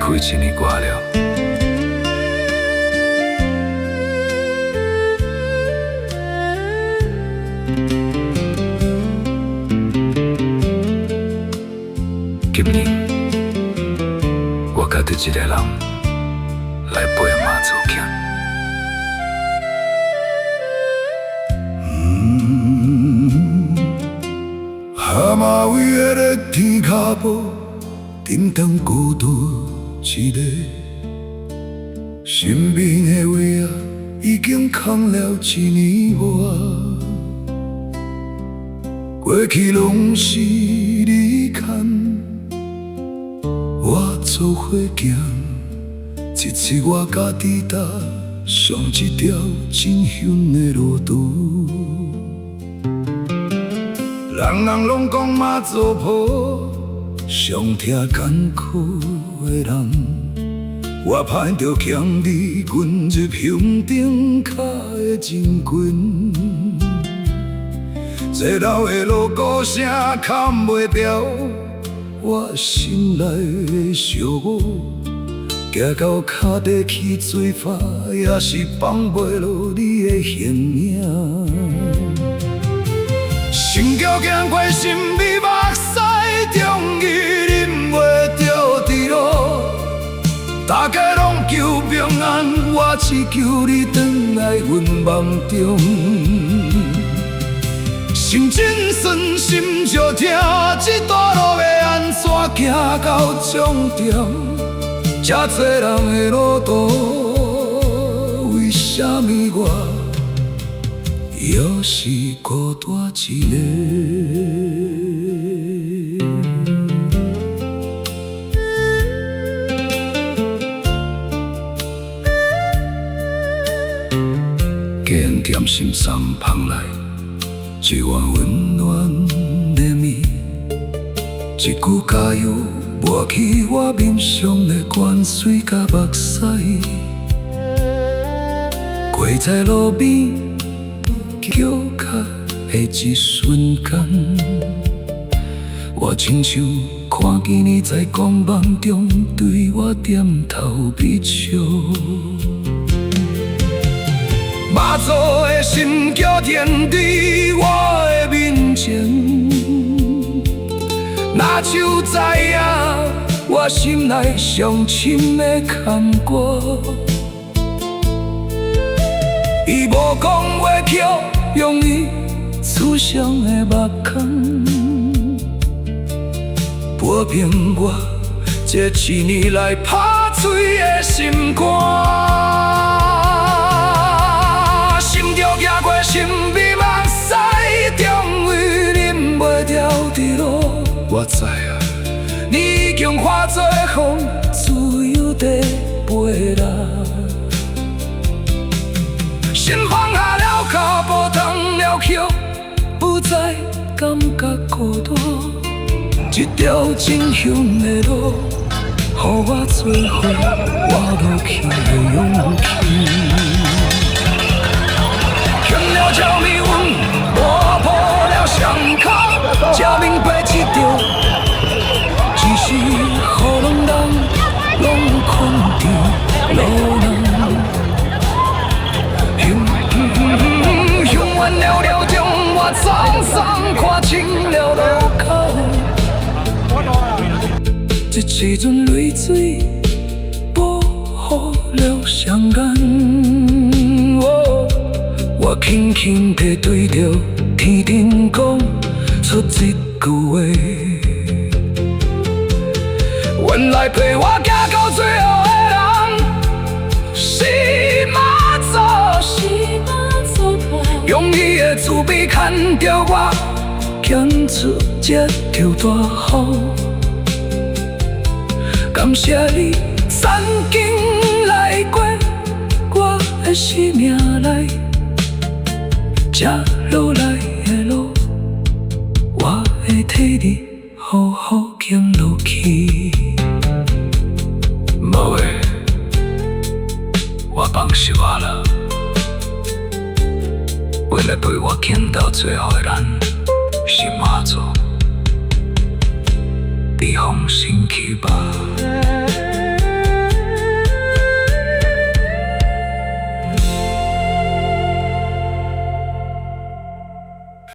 开一年外了。今年，我甲你一个人来陪妈祖行。蛤蟆为迄个天脚步，沉当孤独一个，身边的位仔已经空了一年外，过去拢是你牵，我做伙行，一次我家己踏上一条真远的路途。人人拢讲妈祖婆上疼艰苦的人，我盼着强你滚入胸顶脚的真拳。这老的锣鼓声砍袂掉我心内的烧火，行到脚底起水花，也是放袂落你的形影。心叫惊过心美目屎，终于忍袂着伫落。大家拢求平安，我只求你转来阮梦中。心真酸，心就痛，这段路要安怎行到终点？这多人的路途，为什么我？又是孤单一个。既然甜心送捧来一碗温暖的面，一句加油抹去我面上的汗水甲目屎，跪在路边。叫卡的一瞬间，我亲像看见你在光芒中对我点头微笑。妈祖的心叫天伫我的面前，哪就知影我心内上深的牵挂。伊无讲话巧，用伊慈祥的目孔，拨平我这一年来打碎的心肝。心着行过心美目屎，终于忍袂了伫落。我知啊，你已经化作风，自由地飞来。心放下了脚步，断了桥，不再感觉孤单。一条真远的路，予我做伙活落去的勇气。行了这么远，磨破了伤口，才明白这条只是予人拢困在路人。香烟袅袅中，我沧桑看清了路口。这时阵泪水保护了双眼，我轻轻地对着天顶讲出一句话：原来陪我行到最后的人是妈祖。用伊的慈悲看着我，行出这条大路。感谢你曾经来过我的生命内，这落来的路，我会替你好好行落去。无的，我放弃我了。为了陪我行到最后的人是妈祖，你放心去吧。